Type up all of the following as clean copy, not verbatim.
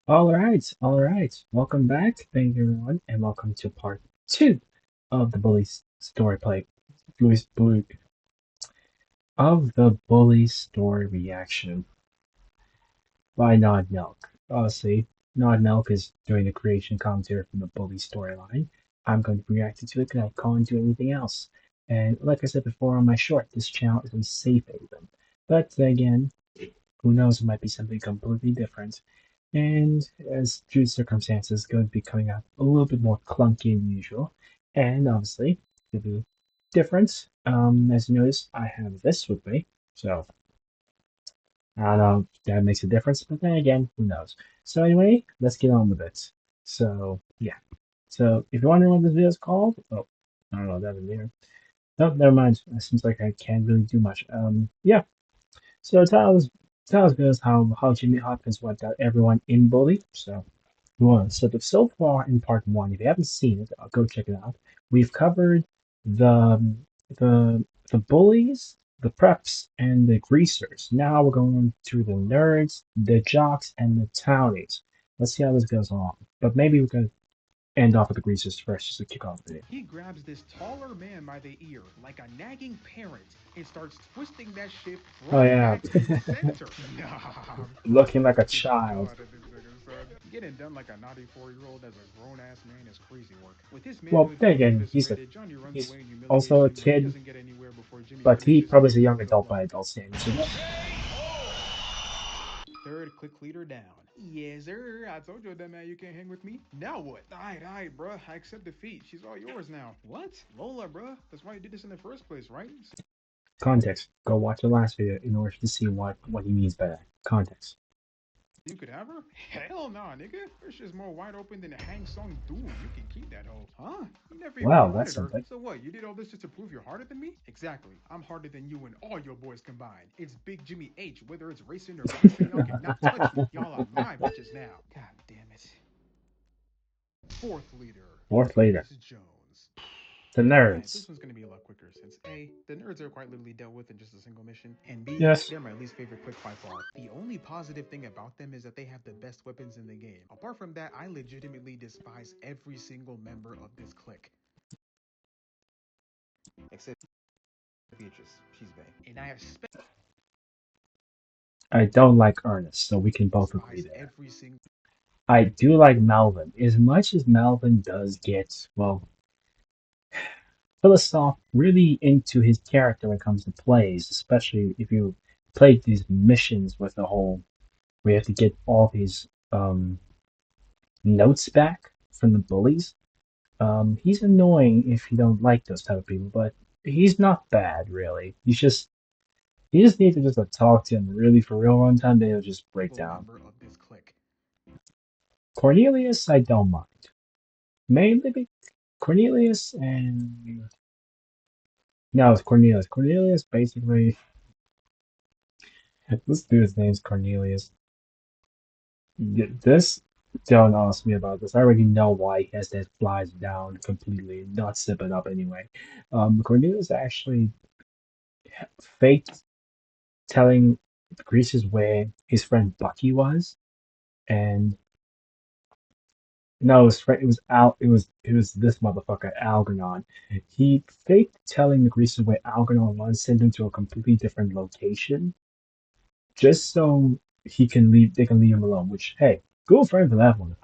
All right. Welcome back, thank you everyone, and welcome to part two of the bully's story play. Louis Blue of the bully story reaction by NODNELK. Obviously, NODNELK is doing the creation commentary from the bully storyline. I'm going to react to it because I can't do anything else. And like I said before on my short, this channel is a safe haven. But again, who knows, it might be something completely different. And as due to circumstances, going to be coming out a little bit more clunky than usual. And obviously, to be different, as you notice, I have this with me. So, I don't know if that makes a difference, but then again, who knows. So anyway, let's get on with it. So, yeah. So, if you're wondering what this video is called, oh, I don't know, that in there. No, never mind. It seems like I can't really do much. Yeah. So tell us goes how Jimmy Hopkins wiped out everyone in Bully. So so far in part one, if you haven't seen it, go check it out. We've covered the the bullies, the preps, and the greasers. Now we're going through the nerds, the jocks, and the townies. Let's see how this goes along. But maybe we can end off with the greasers first, just to kick off the video. He grabs this taller man by the ear like a nagging parent and starts twisting that shit Oh right yeah, back to the center. Nah, looking like a get the hell child. out of this nigga, son. Getting done like a naughty 4-year-old as a grown ass man is crazy work. With his Well, manhood then being again, eviscerated, Johnny runs he's away in also a humiliation, but he kid, doesn't get anywhere before Jimmy but he finishes probably him is with a a young good adult by blow. adult standards. So Third click leader down. Yes, sir. I told you that man you can't hang with me. Now what? Alright, bruh. I accept defeat. She's all yours now. What? Lola, bruh. That's why you did this in the first place, right? context. Go watch the last video in order to see what he means by that. Context. You could have her? Hell nah, nigga. Her shit's more wide open than a Hang Song duel. You can keep that hoe. Huh? You never even Wow, that's wanted her. something. So what? You did all this just to prove you're harder than me? Exactly. I'm harder than you and all your boys combined. It's Big Jimmy H. Whether it's racing or boxing, y'all cannot touch me. Y'all are my bitches now. God damn it. Fourth leader, Fourth later. Curtis Jones. The Alright, nerds. this one's gonna be a lot quicker since A, the nerds are quite literally dealt with in just a single mission, and B, Yes. they're my least favorite clique by far. The only positive thing about them is that they have the best weapons in the game. Apart from that, I legitimately despise every single member of this clique. Except Beatrice, she's bae. And I have I don't like Ernest, so we can both agree despise there. every single I do like Melvin. As much as Melvin does get, well, philosoph really into his character when it comes to plays, especially if you play these missions with the whole we have to get all these notes back from the bullies. He's annoying if you don't like those type of people, but he's not bad really. You just need to just talk to him really for real one time, then he'll just break down. member of this clique. Cornelius, I don't mind. Mainly Cornelius and no, it's Cornelius. Cornelius basically this dude's name's Cornelius. This don't ask me about this. I already know why he has that flies down completely, not sipping up anyway. Cornelius actually faked telling the Greasers where his friend Bucky was, and no, it was Al. It was this motherfucker Algernon. He faked telling the Greasers where Algernon was, sent him to a completely different location, just so he can leave. They can leave him alone. Which, hey, good for him for that one.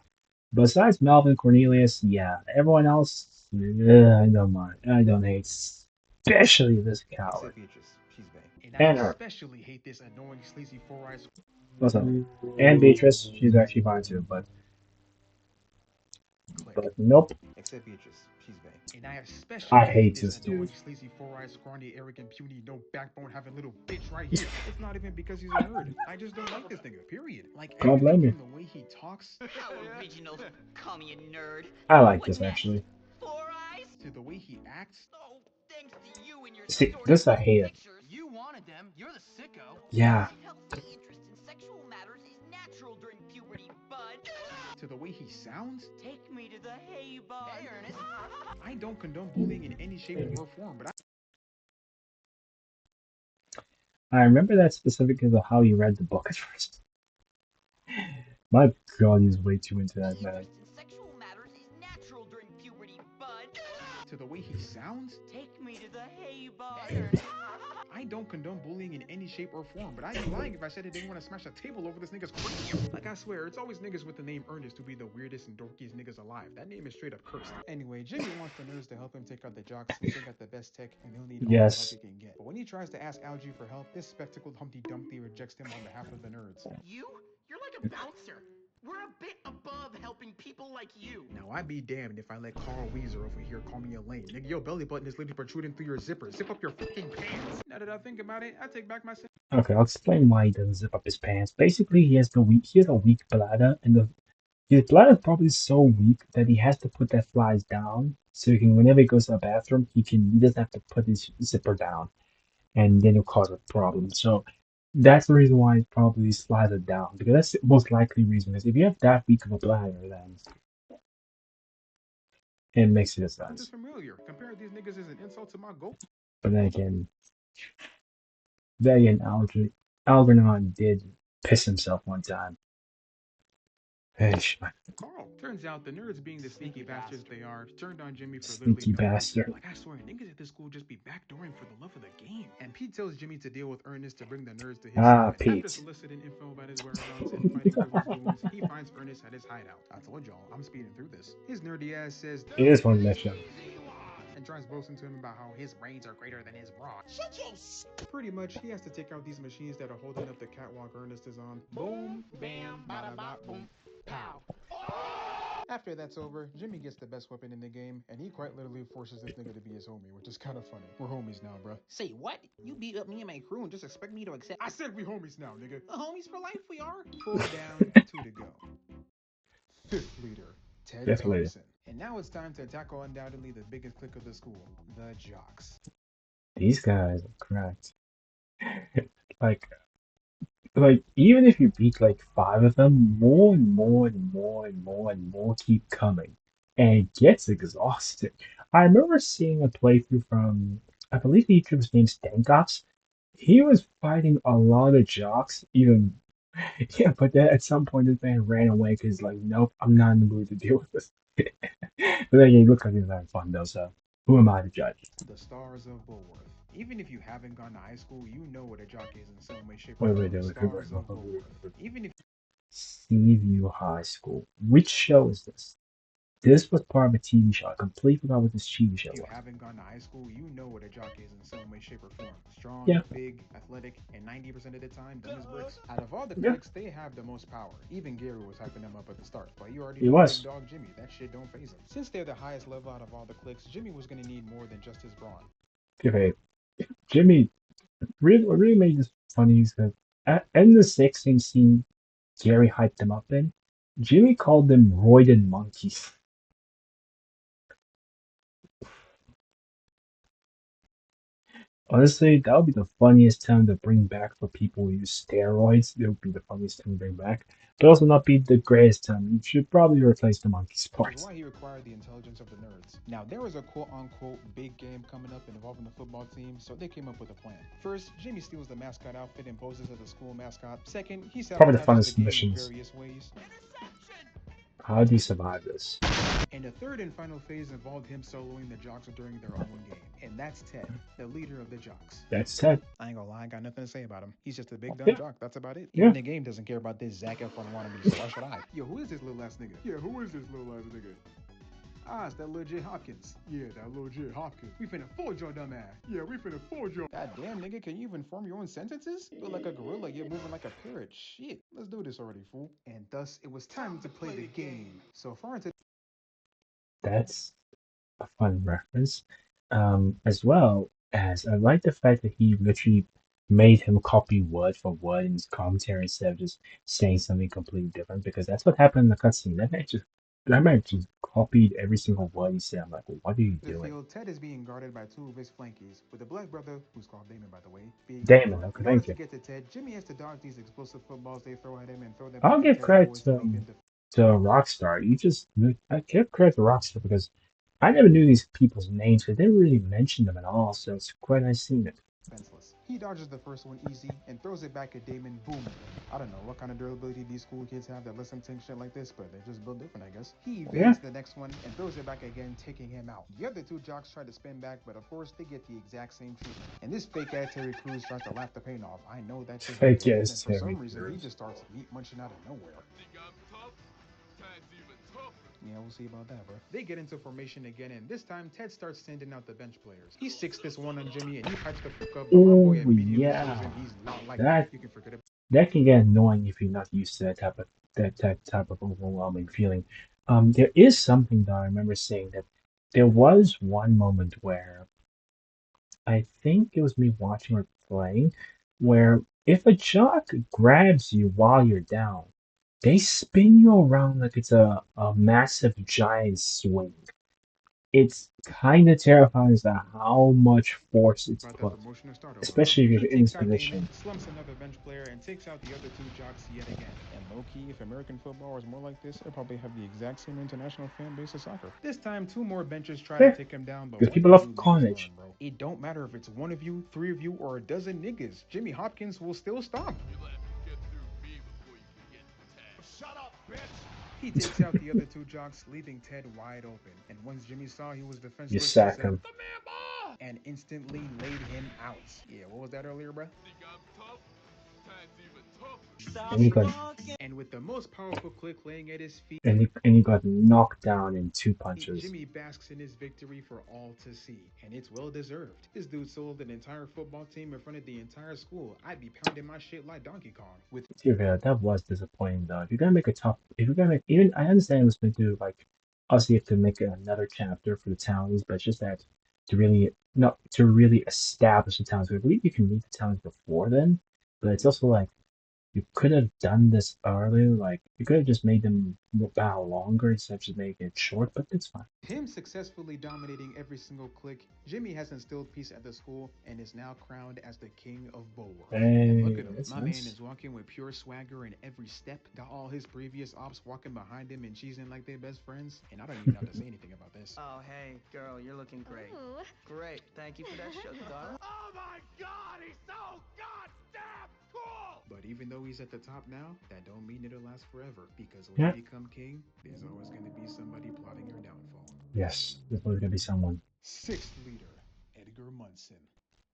Besides Melvin Cornelius, yeah, everyone else, I don't mind. I don't hate, especially this coward Except Beatrice, she's bae. And I and her. especially hate this annoying sleazy four-eyes What's up? And Beatrice, she's actually fine too, clique. but nope. Except Beatrice, she's bae. And I I especially hate hate this this annoying, dude. sleazy, four-eyed, scrawny, arrogant, puny, no backbone having little bitch right here. It's not even because he's a nerd. I just don't like this nigga, period. Like, Can't blame everything me. from the way he talks How original. Call me a nerd. I like What this next? actually. Four eyes? to the way he acts. Oh, thanks to you and your See, this I storybook hate it. pictures. You wanted them. You're the sicko. Yeah, Healthy interest in sexual matters is natural during puberty, bud. To the way he sounds. Take me to the hay bud. Hey, Ernest. I don't condone bullying in any shape or form, but I remember that specifically of how you read the book at first. My God, he's way too into The that man. interest in sexual matters is natural during puberty, bud. To the way he sounds, Take me to the hay barn. hey, Ernest. I don't condone bullying in any shape or form, but I'd be lying if I said I didn't want to smash a table over this nigga's cranium. Like, I swear, it's always niggas with the name Ernest who be the weirdest and dorkiest niggas alive. That name is straight up cursed. Anyway, Jimmy wants the nerds to help him take out the jocks since they got the best tech and he'll need all the help he Yes. can get. But when he tries to ask Algie for help, this spectacled Humpty Dumpty rejects him on behalf of the nerds. You? You're like a bouncer. We're a bit above helping people like you. Now, I'd be damned if I let Carl Weezer over here call me a lame. Nigga, your belly button is literally protruding through your zipper. Zip up your fucking pants. Now that I think about it, I take back my Okay, I'll explain why he doesn't zip up his pants. Basically, he has a weak bladder, and his bladder is probably so weak that he has to put that flies down, so he can whenever he goes to the bathroom, he doesn't have to put his zipper down, and then it'll cause a problem. So that's the reason why he probably slides it down, because that's the most likely reason. Is if you have that weak of a bladder, then it makes no is sense. familiar. Comparing these niggas is an insult to my goal. But then again, Algernon did piss himself one time. Hey, Carl. Turns out the nerds, being the sneaky bastards they are, turned on Jimmy for literally sneaky no reason. bastard. Like, I swear, niggas at this school just be backdooring for the love of the game. And Pete tells Jimmy to deal with Ernest to bring the nerds to his Ah, side. After Pete. soliciting info about his whereabouts and fighting over his wounds, he finds Ernest at his hideout. I told y'all, I'm speeding through this. His nerdy ass says, It is one mission. and tries boasting to him about how his brains are greater than his bra. Shut your Pretty much, he has to take out these machines that are holding up the catwalk Ernest is on. Boom, bam, bada bop, boom, pow. After that's over, Jimmy gets the best weapon in the game, and he quite literally forces this nigga to be his homie, which is kind of funny. We're homies now, bruh. Say what? You beat up me and my crew and just expect me to accept? I said we homies now, nigga. Homies for life, we are. 4 down, 2 to go. Fifth leader, Ted Definitely. Thompson. And now it's time to tackle undoubtedly the biggest clique of the school, the Jocks. These guys are cracked. Like, like even if you beat like five of them, more and more and more and more and more keep coming, and it gets exhausting. I remember seeing a playthrough from, I believe the YouTuber's name's Stankops. He was fighting a lot of jocks, even yeah, but then at some point this man ran away because like, nope, I'm not in the mood to deal with this. But then he looked like he was having fun though, so who am I to judge? The stars of Bullworth. Even if you haven't gone to high school, you know what a jock is in some way, shape, or Wait, form. wait, wait, wait, Stars wait, of Bullworth. Even if Seaview High School. Which show is this? This was part of a TV show. I completely forgot what this TV show you was. haven't gone to high school, you know what a jock is in some way, shape, or form. Strong, Yeah, big, athletic, and 90% of the time, dumb as bricks. Out of all the yeah, cliques, they have the most power. Even Gary was hyping them up at the start. But you already it know big was. dog Jimmy. That shit don't phase him. Since they're the highest level out of all the cliques, Jimmy was gonna need more than just his brawn. Okay, Jimmy really, what really made this funny is that in the 16 scene Gary hyped them up in, Jimmy called them roided monkeys. Honestly, that would be the funniest term to bring back for people who use steroids. It would be the funniest term to bring back. But also not be the greatest term. You should probably replace the monkeys Which is part. why he required the intelligence of the nerds. Now, there was a quote unquote big game coming up involving the football team, so they came up with a plan. First, Jimmy steals the mascot outfit and poses as a school mascot. Second, he Probably the sabotages the funnest game in missions. various ways. How do you survive this? And the third and final phase involved him soloing the jocks during their own game. And that's Ted, the leader of the jocks. That's Ted. I ain't gonna lie, I got nothing to say about him. He's just a big dumb Yeah, jock, that's about it. yeah. Even the game doesn't care about this Zac Efron wannabe, so why should I? Yo, who is this little ass nigga? Yeah, who is this little ass nigga? Ah, it's that little J Hopkins. Yeah, that little J Hopkins. We finna fold your dumb ass. Yeah, we finna fold your. God damn, nigga, can you even form your own sentences? Feel like a gorilla, you're moving like a parrot. Shit, let's do this already, fool. And thus, it was time to play the game. So far into That's a fun reference. As well as I like the fact that he literally made him copy word for word in his commentary instead of just saying something completely different because that's what happened in the cutscene. That man just copied every single word he said. I'm like, well, what are you the doing? field, Ted is being guarded by two of his flankies, with the black brother, who's called Damon by the way, being in Damon, front. okay, In order thank to you. get to Ted, Jimmy has to dodge these explosive footballs they throw at him and throw them I'll back at give Ted's credit boys to make them to Rockstar. I give credit to Rockstar because I never knew these people's names because they didn't really mention them at all. So it's quite nice seeing it. defenseless. He dodges the first one easy and throws it back at Damon, boom. I don't know what kind of durability these school kids have that lets them take shit like this, but they're just built different, I guess. He Yeah, evades the next one and throws it back again, taking him out. The other two jocks try to spin back, but of course they get the exact same treatment. And this fake ass Terry Crews tries to laugh the pain off. I know that shit hurt, fake bro. as And for Terry some reason, he Crews. just starts meat munching out of nowhere. Yeah, we'll see about that, bro. They get into formation again, and this time Ted starts sending out the bench players. He sticks this one on Jimmy, and he pipes the fuck up, but my boy Oh immediately shows yeah, him he's not like that. that You can forget it. that can get annoying if you're not used to that type of overwhelming feeling. There is something that I remember saying that there was one moment where I think it was me watching or playing, where if a jock grabs you while you're down, they spin you around like it's a massive giant swing. It's kind of terrifying as to how much force it's About that put, promotion to start over, bro. especially if He you're in this takes out Damon, position. slumps another bench player, and takes out the other two jocks yet again. And low key, if American football was more like this, it'd probably have the exact same international fan base as soccer. This time, two more benches try to Yeah, take him down, but because what people did love you niggas learn, carnage. bro? It don't matter if it's one of you, three of you, or a dozen niggas. Jimmy Hopkins will still stomp. Shut up, bitch! He takes out the other two jocks, leaving Ted wide open. And once Jimmy saw he was You defenseless, he sack said, him, "The man ball!" and instantly laid him out. Yeah, what was that earlier, bruh? and you got And with the most powerful click laying at his feet, and you got knocked down in two punches. Jimmy basks in his victory for all to see, and it's well deserved. This dude sold an entire football team in front of the entire school. I'd be pounding my shit like Donkey Kong. With To be fair, that was disappointing though. If you're gonna make a tough, if you're gonna make, even I understand it was meant to like, obviously you have to make another chapter for the townies, but it's just that to really not to really establish the towns. I believe you can meet the towns before then, but it's also like you could have done this earlier. Like you could have just made them bow longer instead of just making it short. But it's fine. him successfully dominating every single click, Jimmy has instilled peace at the school and is now crowned as the king of Bullworth. And look Hey, at him. that's My man nice. is walking with pure swagger in every step. Got all his previous ops walking behind him and cheesing like they're best friends. And I don't even have to say anything about this. Oh, hey, girl, you're looking great. Ooh. Great. Thank you for that sugar, darling. Oh my god, he's so goddamn cool! But even though he's at the top now, that don't mean it'll last forever. Because when you Yeah. become king, there's always going to be somebody plotting your downfall. Yes, there's always gonna be someone. Sixth leader, Edgar Munson.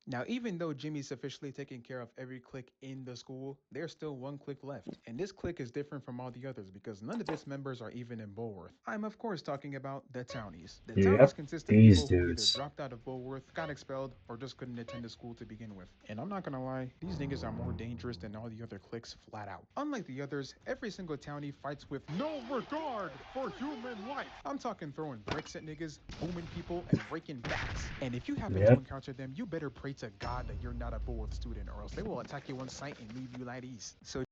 Now, even though Jimmy's officially taking care of every clique in the school, there's still one clique left. And this clique is different from all the others because none of its members are even in Bullworth. I'm, of course, talking about the Townies. The Townies Yep, consist of these people who either dudes. dropped out of Bullworth, got expelled, or just couldn't attend the school to begin with. And I'm not gonna lie, these niggas are more dangerous than all the other cliques flat out. Unlike the others, every single Townie fights with no regard for human life. I'm talking throwing bricks at niggas, booming people, and breaking backs. And if you happen to Yep, encounter them, you better pray to God that you're not a Bullworth student, or else they will attack you on sight and leave you like these. So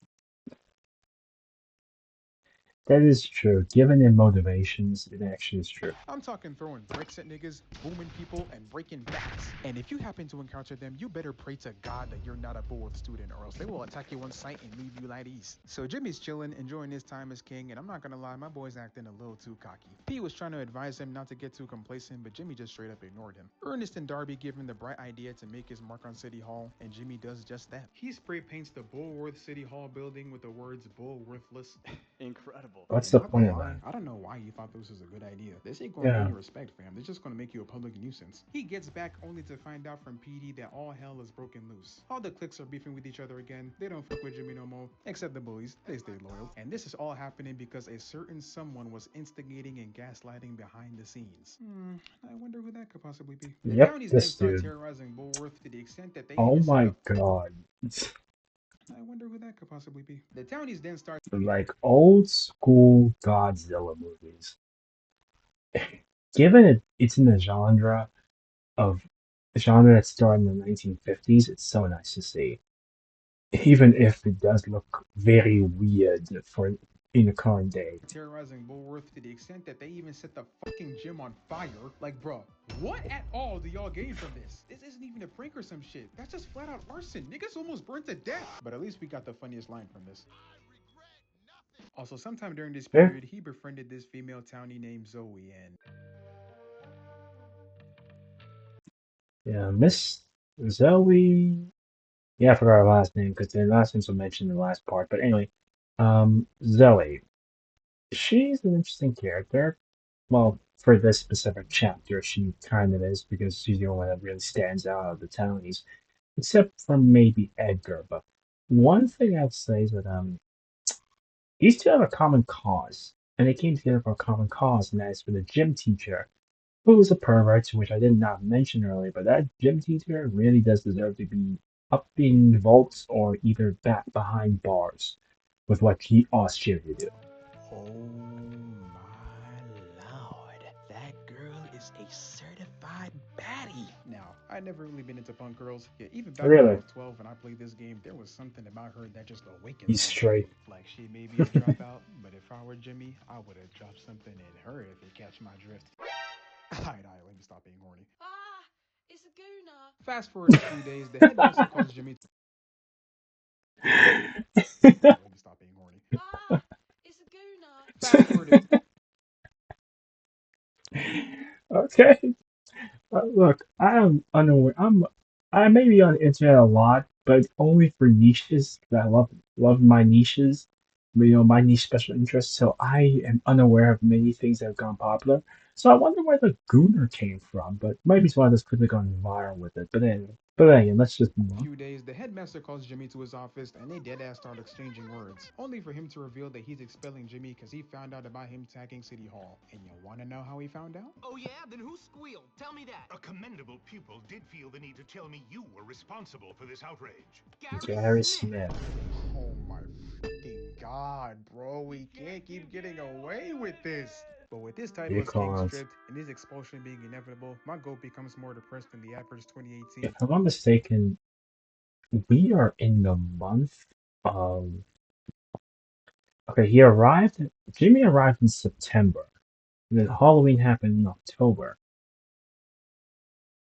that is true. Given their motivations, it actually is true. I'm talking throwing bricks at niggas, booming people, and breaking backs. And if you happen to encounter them, you better pray to God that you're not a Bullworth student, or else they will attack you on sight and leave you like these. So Jimmy's chilling, enjoying his time as king, and I'm not gonna lie, my boy's acting a little too cocky. P was trying to advise him not to get too complacent, but Jimmy just straight up ignored him. Ernest and Darby give him the bright idea to make his mark on City Hall, and Jimmy does just that. He spray paints the Bullworth City Hall building with the words Bullworthless. Incredible. What's And the not gonna point of lie, that? I don't know why you thought this was a good idea. This ain't gonna gain Yeah, your respect, fam. This just gonna make you a public nuisance. He gets back only to find out from PD that all hell is broken loose. All the cliques are beefing with each other again. They don't fuck with Jimmy no more, except the bullies. They stay loyal. And this is all happening because a certain someone was instigating and gaslighting behind the scenes. I wonder who that could possibly be. The yep, townies then this start dude. terrorizing Bullworth to the extent that they Oh even set my up. god. I wonder who that could possibly be. The townies then start Like old school Godzilla movies. Given it's in the of genre that started in the 1950s, it's so nice to see. Even if it does look very weird for in the current day. terrorizing Bullworth to the extent that they even set the fucking gym on fire. Like, bro, what at all do y'all gain from this? This isn't even a prank or some shit. That's just flat out arson. Niggas almost burnt to death. But at least we got the funniest line from this. Also, sometime during this Yeah, period, he befriended this female townie named Zoe, and yeah, Miss Zoe. Yeah, I forgot her last name because the last names were mentioned in the last part. But anyway, Zoe. She's an interesting character. Well, for this specific chapter, she kind of is because she's the only one that really stands out of the townies, except for maybe Edgar. But one thing I'd say is that these two have a common cause, and they came together for a common cause, and that is for the gym teacher, who was a pervert, which I did not mention earlier. But that gym teacher really does deserve to be up in vaults or either back behind bars with what he asked you to do. Oh my lord. That girl is a certified baddie. Now, I never really been into punk girls. Yeah, even back when I Really, was 12 and I played this game, there was something about her that just awakened he's something in straight. me. Like she may be a dropout, but if I were Jimmy, I would have dropped something in her if you catch my drift. Alright, let me stop being horny. Ah, it's a gooner. Fast forward a few days, the headmaster calls Jimmy. Let me stop being horny. Ah, it's a gooner. Fast forward. Okay. Look, I am unaware. I may be on the internet a lot, but only for niches. 'Cause I love my niches, my niche special interests. So I am unaware of many things that have gone popular. So I wonder where the Gooner came from. But maybe it's one of those quickly gone viral with it. But anyway, let's just move on. Few days, the headmaster calls Jimmy to his office and they dead ass start exchanging words, only for him to reveal that he's expelling Jimmy because he found out about him tagging City Hall. And you wanna know how he found out? Oh yeah? Then who squealed? Tell me that. A commendable pupil did feel the need to tell me you were responsible for this outrage. Gary Gary Smith. Smith. Oh my fucking god, bro, we can't keep getting away with this. But with this title as getting Because stripped and his expulsion being inevitable, my goat becomes more depressed than the average if 2018. I'm not mistaken, we are in the month of. Okay, Jimmy arrived in September. And then Halloween happened in October.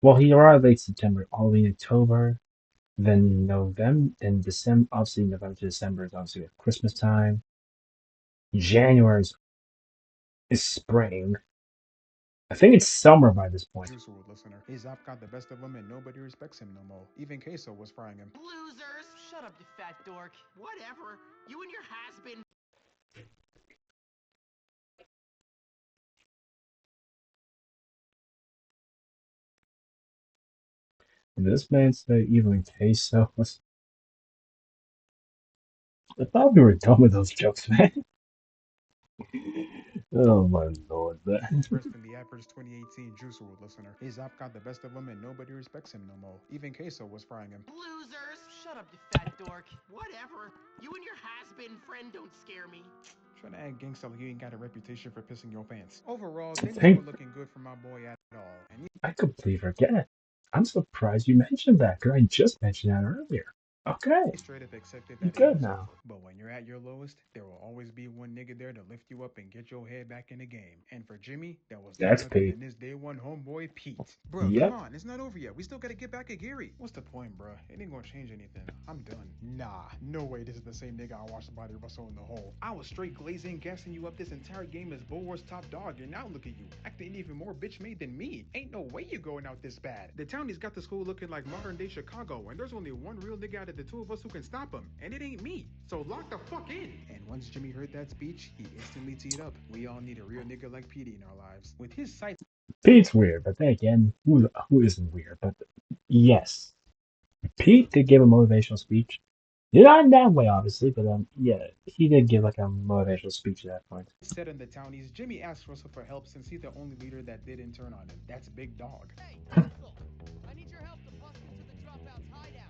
Well, he arrived late September, Halloween October, then November, then December. Obviously, November to December is obviously Christmas time. January is spring. I think it's summer by this point. Juice WRLD listener. His app got the best of him and nobody respects him no more. Even Queso was frying him. Losers. Shut up, you fat dork. Whatever. You and your has-been. This man said even queso was. I thought we were done with those jokes, man. Oh my lord, man. Depressed than the average 2018 Juice WRLD listener. His app got the best of him and nobody respects him no more. Even Queso was frying him. Losers. Shut up, you fat dork. Whatever. You and your has-been friend don't scare me. Trying to act gangsta like you ain't got a reputation for pissing your pants. Overall, I things think weren't looking good for my boy at all. And I completely forget. I'm surprised you mentioned that because I just mentioned that earlier. Okay, he straight up accepted you that it good was now. over. But when you're at your lowest, there will always be one nigga there to lift you up and get your head back in the game. And for Jimmy, that was none That's other Pete. than his day one homeboy Pete. Bruh, come Yep, on, it's not over yet. We still gotta get back at Gary. What's the point, bruh? It ain't gonna change anything. I'm done. Nah, no way this is the same nigga I watched Body Russell in the hole. I was straight glazing, gassing you up this entire game as Bulwark's top dog, and now look at you, acting even more bitch made than me. Ain't no way you going out this bad. The townie's got the school looking like modern day Chicago, and there's only one real nigga out of the two of us who can stop him, and it ain't me. So lock the fuck in. And once Jimmy heard that speech, he instantly teed up. We all need a real nigga like Petey in our lives. With his sights Pete's weird, but then again, who isn't weird? But yes, Pete did give a motivational speech. Not in that way, obviously, but yeah, he did give like a motivational speech at that point. set in the townies, Jimmy asked Russell for help since he's the only leader that didn't turn on him. That's Big Dog. Hey, Russell. I need your help to bust into the dropouts' hideout.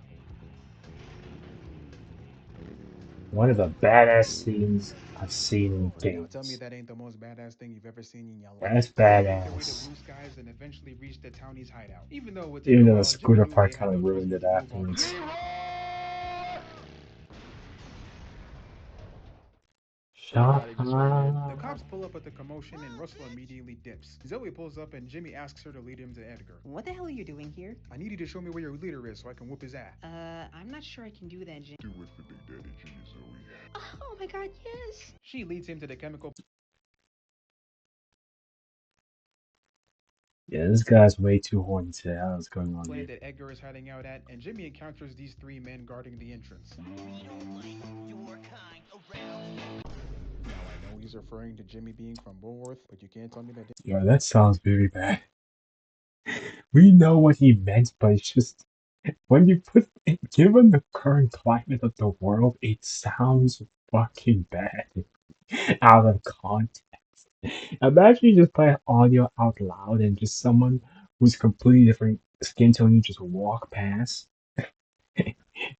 One of the badass scenes I've seen in Now tell me games. that ain't the most badass thing you've ever seen in your life. That's They make their way to badass. blue skies and eventually reach the townie's hideout. Even though it would take Even a though the while, Jimmy scooter knew they part had kind no of choice ruined but it to move on. afterwards. We Shut gotta get your man. The up. cops pull up at the commotion and Russell immediately dips. Zoe pulls up and Jimmy asks her to lead him to Edgar. What the hell are you doing here? I need you to show me where your leader is so I can whoop his ass. I'm not sure I can do that, Jim. Do it for Big Daddy G, Zoe. Oh my god, yes! She leads him to the chemical Yeah, this guy's way too horny today. I don't know what's going on Land here. that Edgar is hiding out at, and Jimmy encounters these three men guarding the entrance. We don't like your kind around. Now I know he's referring to Jimmy being from Woolworth, but you can't tell me that. Yeah, that sounds very bad. We know what he meant, but it's just when you put it, given the current climate of the world, it sounds fucking bad out of context. Imagine you just play audio out loud and just someone who's completely different skin tone you just walk past.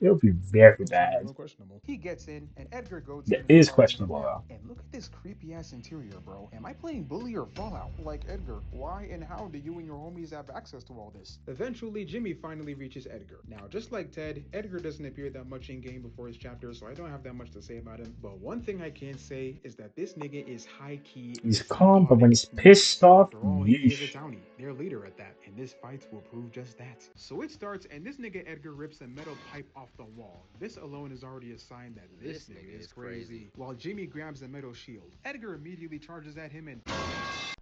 It'll be very Those sound a bad. little questionable. He gets in, and Edgar goads Yeah, him it into is following him questionable now. though. And look at this creepy ass interior, bro. Am I playing Bully or Fallout? Like, Edgar, why and how do you and your homies have access to all this? Eventually, Jimmy finally reaches Edgar. Now, just like Ted, Edgar doesn't appear that much in game before his chapter, so I don't have that much to say about him. But one thing I can say is that this nigga is high key a He's calm, but when psychotic he's pissed menace. off, After all, he is a yeesh. townie, their leader at that, and this fight will prove just that. So it starts, and this nigga Edgar rips a metal pipe off the wall. This alone is already a sign that this nigga is crazy. While Jimmy grabs a metal shield, Edgar immediately charges at him and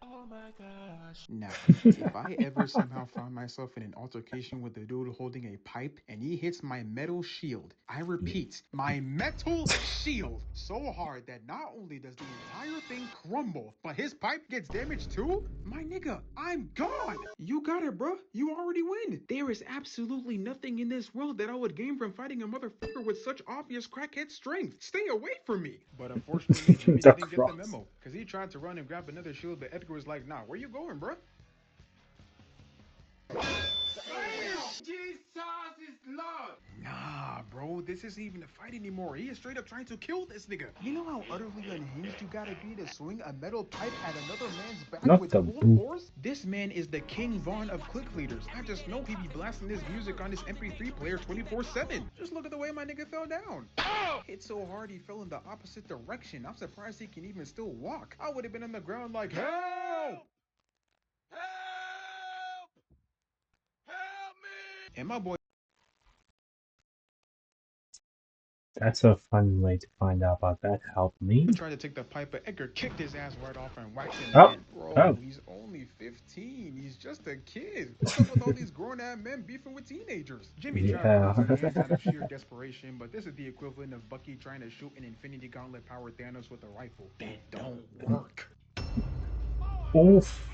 Oh my gosh. now, if I ever somehow found myself in an altercation with a dude holding a pipe and he hits my metal shield, I repeat, my metal shield, so hard that not only does the entire thing crumble, but his pipe gets damaged too? My nigga, I'm gone! You got it, bro. You already win. There is absolutely nothing in this world that I would gain from fighting a motherfucker with such obvious crackhead strength. Stay away from me. But unfortunately, Jimmy The didn't get the cross. memo, because he tried to run and grab another shield, but Edgar was like, nah, where you going, bro? Jesus is Lord. Nah, bro, this isn't even a fight anymore. He is straight up trying to kill this nigga. You know how utterly unhinged you gotta be to swing a metal pipe at another man's back Not with the full boot. force? This man is the King Vaughn of click leaders. I just know he be blasting his music on his MP3 player 24/7. Just look at the way my nigga fell down. Hit so hard he fell in the opposite direction. I'm surprised he can even still walk. I would have been on the ground like, help! Help! Help me! And my boy That's a fun way to find out about that. Help me. tried to take the pipe, but Edgar kicked his ass right off and whacked him Oh, again. Bro, oh. he's only 15. He's just a kid. What's up with all these grown-ass men beefing with teenagers? Jimmy tried to Yeah. raise his hands out of sheer desperation, but this is the equivalent of Bucky trying to shoot an Infinity Gauntlet power Thanos with a rifle. That don't work. Oof.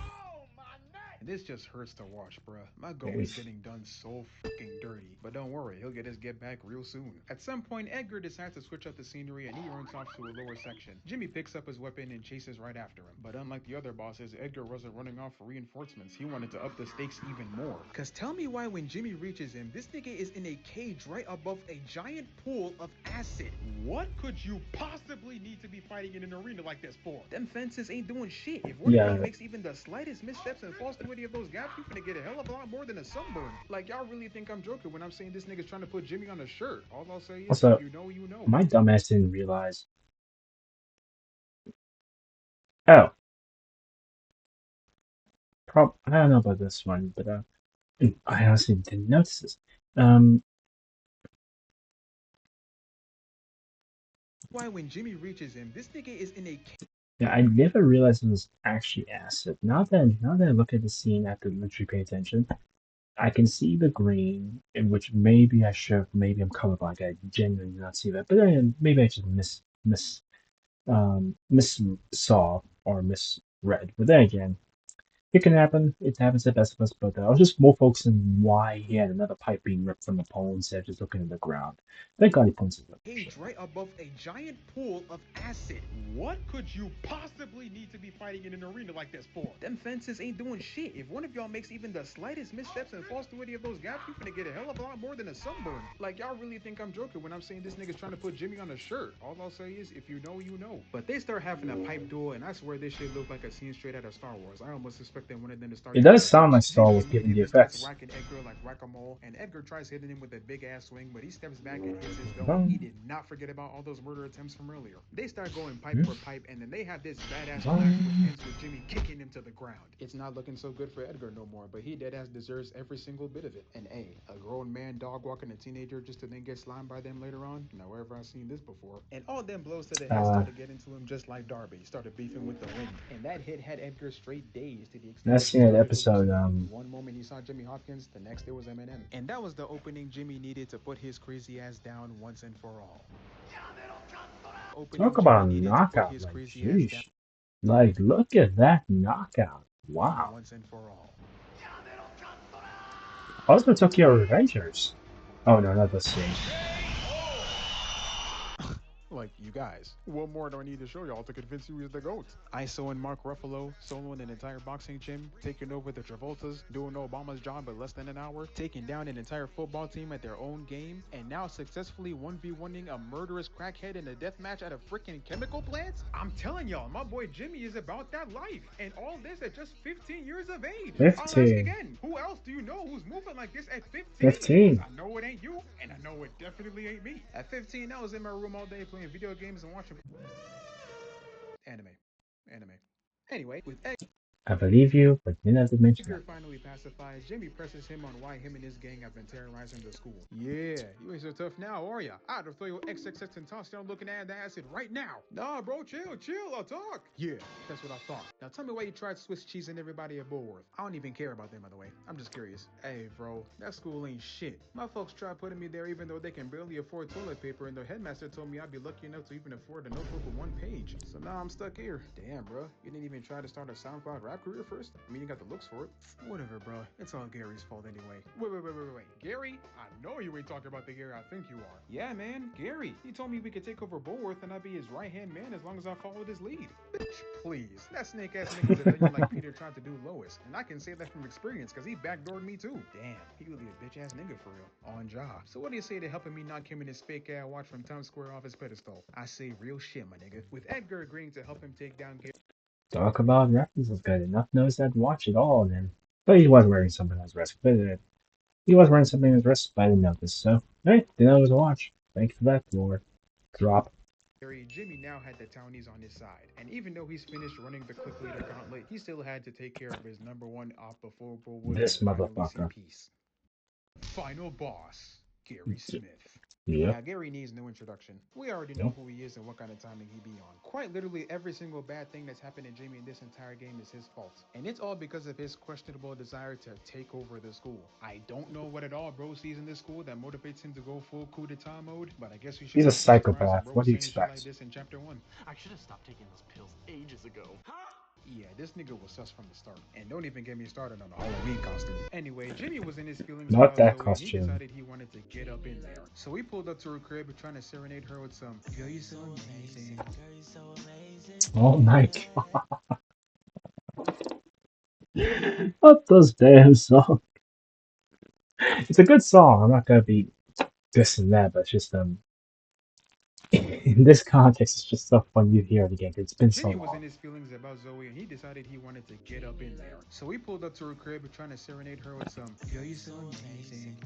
And this just hurts to watch, bruh. My goat is Yes. getting done so fucking dirty. But don't worry, he'll get his get back real soon. At some point, Edgar decides to switch up the scenery and he runs off to a lower section. Jimmy picks up his weapon and chases right after him. But unlike the other bosses, Edgar wasn't running off for reinforcements. He wanted to up the stakes even more. Cause tell me why when Jimmy reaches him, this nigga is in a cage right above a giant pool of acid. What could you possibly need to be fighting in an arena like this for? Them fences ain't doing shit. If one of y'all Yeah. makes even the slightest missteps and falls through any of those gaps, you finna get a hell of a lot more than a sunburn. Like, y'all really think I'm joking when I'm saying this nigga's trying to put Jimmy on a shirt. All I'll say is, if Also, you know, you know. my dumbass didn't realize. Oh, I don't know about this one, but I honestly didn't notice this. Um, Why when Jimmy reaches him, this nigga is in a yeah, I never realized it was actually acid. Now that I look at the scene after literally pay attention, I can see the green, in which maybe I should. Maybe I'm colorblind. I genuinely did not see that, but then maybe I just miss saw or misread. But then again, it can happen. It happens to the best of us. But I was just more focused on why he had another pipe being ripped from the pole instead of just looking at the ground. Thank God he points it up. cage right above a giant pool of acid. What could you possibly need to be fighting in an arena like this for? Them fences ain't doing shit. If one of y'all makes even the slightest missteps and falls through any of those gaps, you finna get a hell of a lot more than a sunburn. Like, y'all really think I'm joking when I'm saying this nigga's trying to put Jimmy on a shirt. All I'll say is, if you know, you know. But they start having a pipe duel, and I swear this shit looked like a scene straight out of Star Wars. I almost expected one of them to start It taking does the sound like piss. Star Jimmy Wars given the immediately starts effects. whacking Edgar like whack-a-mole, and Edgar tries hitting him with a big-ass swing, but he steps back and hits his dome. He did not forget about all those murder attempts from earlier. They start going pipe for pipe, and then they have this badass clash, which ends with Jimmy kicking him to the ground. It's not looking so good for Edgar no more, but he deadass deserves every single bit of it. And a grown man dog walking a teenager just to then get slimed by them later on? Now, where have I seen this before? And all them blows to the head Uh, started getting to him just like Darby. Started beefing with the wind. And that hit had Edgar straight dazed to the That's extended seen that story goes episode. one moment he saw Jimmy Hopkins, the next it was Eminem. And that was the opening Jimmy needed to put his crazy ass down once and for all. Opening Talk Jimmy about a needed to put knockout. his Like, crazy ass down sheesh. Like, look at that knockout. Wow. once and for all. Also, Tokyo Revengers. Oh no, not the same. Like, you guys, what more do I need to show y'all to convince you he's the GOAT? ISO and Mark Ruffalo soloing an entire boxing gym, taking over the Travoltas, doing Obama's job in less than an hour, taking down an entire football team at their own game, and now successfully 1v1ing a murderous crackhead in a death match at a freaking chemical plant? I'm telling y'all, my boy Jimmy is about that life, and all this at just 15 years of age. I'll ask 15. again, who else do you know who's moving like this at 15? 15. I know it ain't you, and I know it definitely ain't me. At 15, I was in my room all day playing video games and watching anime. Anime. Anyway, with I believe you, but you never mention Edgar that. finally pacifies, Jimmy presses him on why him and his gang have been terrorizing the school. Yeah, you ain't so tough now, are ya? I'd have throw your XXX and touchdown looking at the acid right now. Nah, bro, chill, I'll talk. Yeah, that's what I thought. Now tell me why you tried Swiss cheese and everybody at Bullworth. I don't even care about them, by the way. I'm just curious. Hey, bro, that school ain't shit. My folks tried putting me there even though they can barely afford toilet paper, and their headmaster told me I'd be lucky enough to even afford a notebook with one page. So now I'm stuck here. Damn, bro, you didn't even try to start a SoundCloud rap career first? I mean, you got the looks for it. Whatever, bro. It's all Gary's fault anyway. Wait. Gary? I know you ain't talking about the Gary I think you are. Yeah, man, Gary. He told me we could take over Bullworth and I'd be his right-hand man as long as I followed his lead. Bitch, please. That snake-ass nigga would have done you like Peter tried to do Lois. And I can say that from experience, because he backdoored me too. Damn, he really a bitch-ass nigga for real. On job. So what do you say to helping me knock him and his fake-ass watch from Times Square off his pedestal? I say real shit, my nigga. With Edgar agreeing to help him take down Gary. Talk about references. Good enough knows that watch it all then. But he was wearing something else rest. But he was wearing something else rest, but I didn't notice. So, hey, didn't know it was a watch. Thank you for that, Lord. Drop. Jimmy now had the townies on his side, and even though he's finished running the click leader gauntlet, he still had to take care of his number one op before Bullwood This could finally see motherfucker. peace. Final boss, Gary Smith. Yep. Now, Gary needs no introduction. We already know who he is and what kind of timing he be on. Quite literally, every single bad thing that's happened to Jimmy in this entire game is his fault. And it's all because of his questionable desire to take over the school. I don't know what at all bro sees in this school that motivates him to go full coup d'etat mode, but I guess we He's shouldn't a be too surprised if psychopath. bro What was do you saying shit like expect? this in chapter 1. I should have stopped taking those pills ages ago. Yeah, this nigga was sus from the start. And don't even get me started on the Halloween costume. Anyway, Jimmy was in his feelings Not about that Zoe and he costume. decided he wanted to get up in there. So he pulled up to her crib trying to serenade her with some Girl, you're so amazing. Oh my god. What does damn song? It's a good song. I'm not gonna be this and that, but it's just in this context, it's just so fun you hear it again 'cause it's been so Jimmy was in long. his feelings about Zoe and he decided he wanted to get up in there. So he pulled up to her crib trying to serenade her with some Girl, you're so amazing.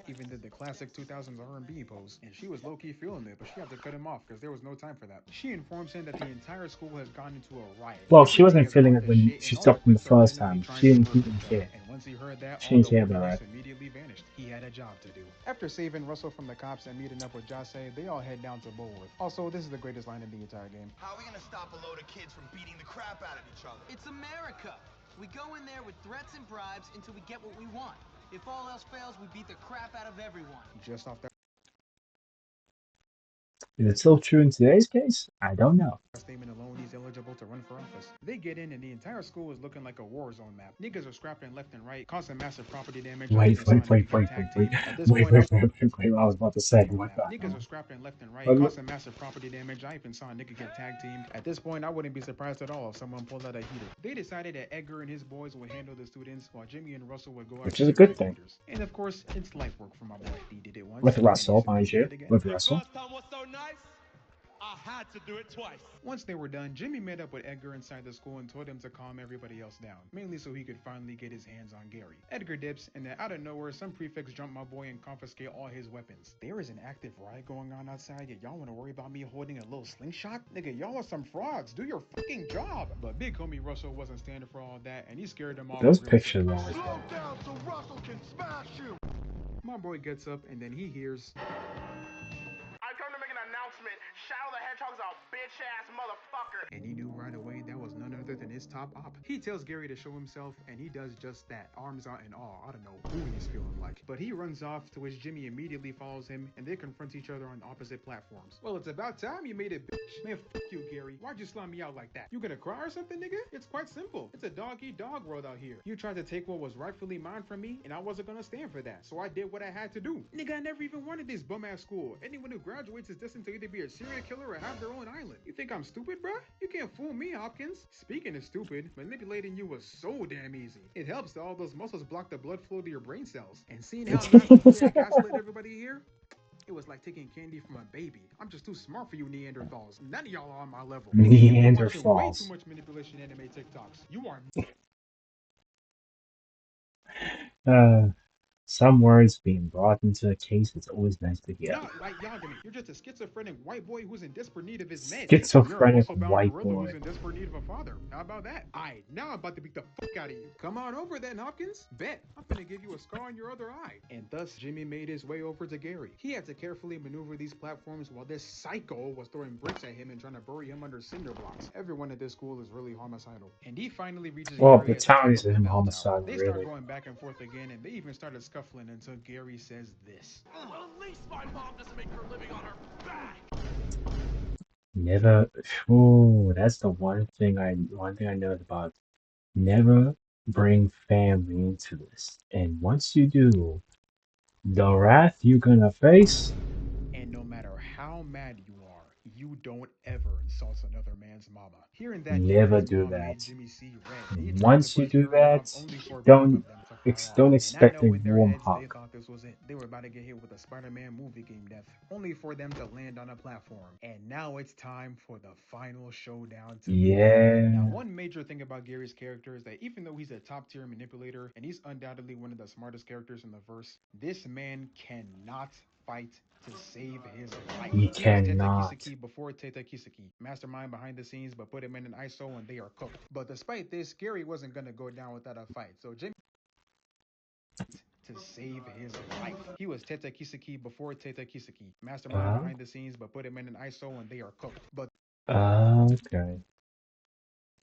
Even did the classic 2000s R&B pose, and she was low-key feeling it, but she had to cut him off because there was no time for that. She informs him that the entire school has gone into a riot. Well, she Everything wasn't has feeling gone it to when shit, she and all the stopped him the cliques are first randomly time. trying She to didn't work even each other. care. And once he heard that, She all the didn't care about orderliness that. immediately vanished. He had a job to do. After saving Russell from the cops and meeting up with Jase, they all head down to Bullworth. Also, this is the greatest line in the entire game. How are we gonna stop a load of kids from beating the crap out of each other? It's America. We go in there with threats and bribes until we get what we want. If all else fails, we beat the crap out of everyone. Just off that Is it still true in today's case? I don't know. statement alone, he's eligible to run for office. They get in and the entire school is looking like a war zone map. Niggas are scrapping left and right, causing massive property damage. I Wait, even saw a wait, nigga wait, get wait, tag wait, wait, teamed. At this wait, point, I wait, wait, wait, wait. I was about to say, what the niggas are scrapping left and right, hell? causing massive property damage. I even saw a nigga get tag teamed. At this point, I wouldn't be surprised at all if someone pulled out a heater. They decided that Edgar and his boys would handle the students while Jimmy and Russell would go Which after is a the good riot thing. leaders. And of course, it's life work for my boy. He did it once, With and Russell, he's gonna mind do you. it again. With The Russell. first time was so nice, I had to do it twice. Once they were done, Jimmy met up with Edgar inside the school and told him to calm everybody else down, mainly so he could finally get his hands on Gary. Edgar dips, and then out of nowhere, some prefects jump my boy and confiscate all his weapons. There is an active riot going on outside, yet y'all wanna worry about me holding a little slingshot? Nigga, y'all are some frauds. Do your fucking job. But big homie Russell wasn't standing for all that, and he scared them all Those for real pictures quick. are Slow down so Russell can smash you! My boy gets up, and then he hears I come to make an announcement. Shadow the Hedgehog's a bitch-ass motherfucker. and he knew right away that was none other other than his top op. He tells Gary to show himself, and he does just that, arms out and all. I don't know who he's feeling like. But he runs off, to which Jimmy immediately follows him, and they confront each other on opposite platforms. Well, it's about time you made it, bitch. Man, fuck you, Gary. Why'd you slime me out like that? You gonna cry or something, nigga? It's quite simple. It's a dog-eat-dog world out here. You tried to take what was rightfully mine from me, and I wasn't gonna stand for that. So I did what I had to do. Nigga, I never even wanted this bum-ass school. Anyone who graduates is destined to either be a serial killer or have their own island. You think I'm stupid, bruh? You can't fool me, Hopkins. Speaking of stupid, manipulating you was so damn easy. It helps that all those muscles block the blood flow to your brain cells. And seeing how masterfully I gaslit everybody here, it was like taking candy from a baby. I'm just too smart for you Neanderthals. None of y'all are on my level. Nigga, you've been watching way too Neanderthals. much manipulation anime TikToks. You are Uh, some words being brought into a case is always nice to hear. not like Yagami. You're just a schizophrenic white boy who's in desperate need of his meds. You're a Schizophrenic muscle bound white gorilla who's boy. in desperate need of a father. How about that? Aight, now I'm about to beat the fuck out of you. Come on over then, Hopkins. Bet. I'm gonna give you a scar on your other eye. And thus, Jimmy made his way over to Gary. He had to carefully maneuver these platforms while this psycho was throwing bricks at him and trying to bury him under cinder blocks. Everyone at this school is really homicidal. And he finally reaches Well, Gary the at the town top is of the him bell tower. homicidal, They start really. going back and forth again, and they even started scuffling until Gary says this. Well, at least my mom doesn't make her living on her back. Never. Oh, that's the one thing I know about. Never bring family into this. And once you do, the wrath you're gonna face. And no matter how mad you are, you don't ever insult another man's mama. Hearing that Never Gary's do mom made that. Jimmy see red, and he tried to Once you push do Gary off that, only for both don't of them to fall off. don't And I expect know a in their warm heads they hug. thought this was it. They were about to get hit with a Spider-Man movie game death, only for them to land on a platform. And now it's time for the final showdown to begin. Now, Yeah, one major thing about Gary's character is that even though he's a top-tier manipulator, and he's undoubtedly one of the smartest characters in the verse, this man cannot fight to save his life. you He was Teta cannot. Kiseki before Teta Kiseki, mastermind behind the scenes, but put him in an ISO and they are cooked. But despite this, Gary wasn't gonna go down without a fight. So Jimmy to save his life. He was Teta Kiseki before Teta Kiseki, mastermind Uh, behind the scenes, but put him in an ISO and they are cooked. But okay.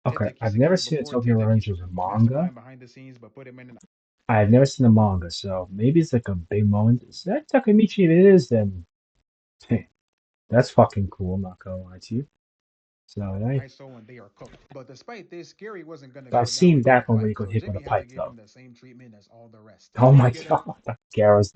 Okay, Teta I've never Kiseki seen a before Tokyo Teta Revengers Kiseki, manga. mastermind behind the scenes, but put him in an I've never seen the manga, so maybe it's like a big moment. Is that Takemichi? If it is, then hey, that's fucking cool. I'm not gonna lie to you. So ISO and they are cooked. But despite this, Gary wasn't gonna I've go down seen without a that one where fight, you got so hit with a Jimmy had to pipe, give him though. the same treatment as all the rest. Oh Jimmy my get up god, Garrus,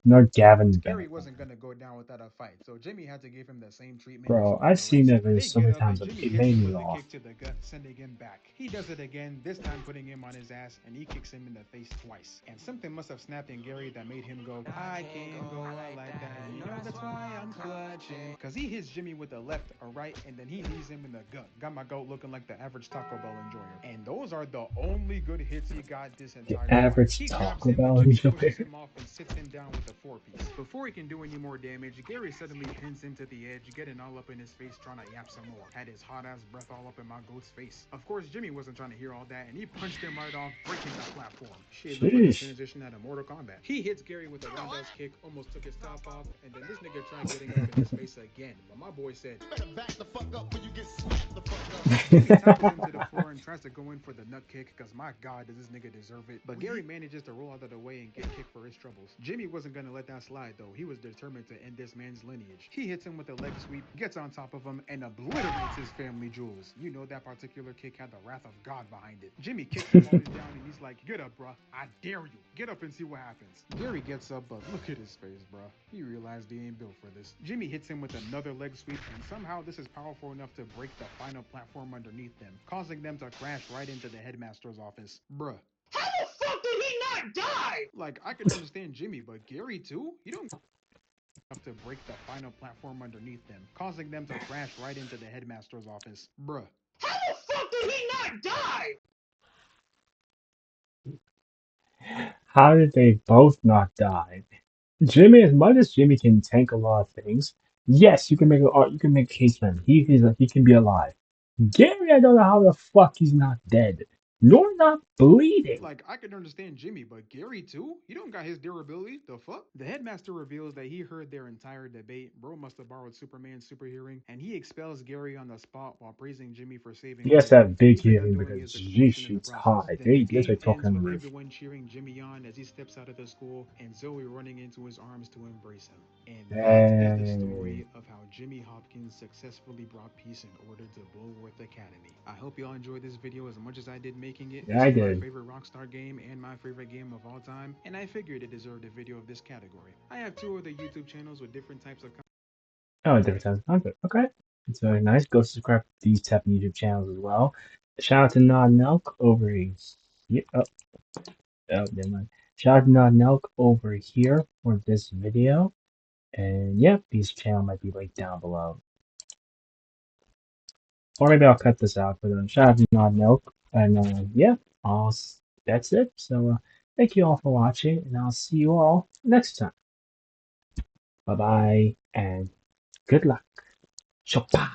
not Gavin Gary Bennett, wasn't gonna go down without a fight, so Jimmy had to give him the same treatment as bro. all I've the seen rest. that video They so get many up and times, and Jimmy it hits made him me with a laugh. kick to the gut, sending him back. He does it again, this time putting him on his ass, and he kicks him in the face twice. And something must have snapped in Gary that made him go, I can't go out like that, you know that's why I'm clutching. Cause he hits Jimmy with a left, a right, and then he knees him in the gut. Got my goat looking like the average Taco Bell enjoyer. And those are the only good hits he got this The entire fight. average He grabs Taco him, but Bell Jimmy pushes enjoyer. him off and sits him down with a four-piece. Before he can do any more damage, Gary suddenly pins him to the edge, getting all up in his face trying to yap some more. Had his hot-ass breath all up in my goat's face. Of course, Jimmy wasn't trying to hear all that, and he punched him right off, breaking the platform. Shit looked like a Sheesh. transition out of Mortal Kombat. He hits Gary with a roundhouse kick, almost took his top off, and then this nigga tried getting up in his face again. But my boy said, Better back the fuck up when you get smacked the fuck up. Jimmy tackles him to the floor and tries to go in for the nut kick, cause my god, does this nigga deserve it. But Gary manages to roll out of the way and get kicked for his troubles. Jimmy wasn't gonna let that slide though. He was determined to end this man's lineage. He hits him with a leg sweep, gets on top of him, and obliterates his family jewels. You know that particular kick had the wrath of God behind it. Jimmy kicks him while he's down and he's like, get up, bruh. I dare you. Get up and see what happens. Gary gets up, but look at his face, bruh. He realized he ain't built for this. Jimmy hits him with another leg sweep, and somehow this is powerful enough to break the final platform underneath them, causing them to crash right into the headmaster's office. Bruh. How the fuck did he not die? Like, I can understand Jimmy, but Gary too? You don't have to break the final platform underneath them, causing them to crash right into the headmaster's office. Bruh. How the fuck did he not die? How did they both not die? Jimmy, as much as Jimmy can tank a lot of things, yes, you can make a case for him. He can be alive. Gary, I don't know how the fuck he's not dead. You're not bleeding. Like, I can understand Jimmy, but Gary too? You don't got his durability. The fuck? The headmaster reveals that he heard their entire debate. Bro must have borrowed Superman's super hearing, and he expels Gary on the spot while praising Jimmy for saving He has Earth. that big He's ended up hearing doing because his G promotion in the shoots process. high. Then the They literally game talking ends on the with roof. everyone cheering Jimmy on as he steps out of the school, and Zoe running into his arms to embrace him. And that is the Hey. story of how Jimmy Hopkins successfully brought peace and order to Bullworth Academy. I hope y'all enjoyed this video as much as I did making it. Yeah, This I is my did. favorite Rockstar game and my favorite game of all time, and I figured it deserved a video of this category. I have two other YouTube channels with different types of Oh, different times of content. Okay. It's very nice. Go subscribe to these type of YouTube channels as well. Shout out to NODNELK over here. Oh, never mind. Shout out to NODNELK over here for this video. And yep, these channel might be linked down below. Or maybe I'll cut this out for them. Shout out to NODNELK. And yeah, that's it. So thank you all for watching, and I'll see you all next time. Bye bye, and good luck. Choppa!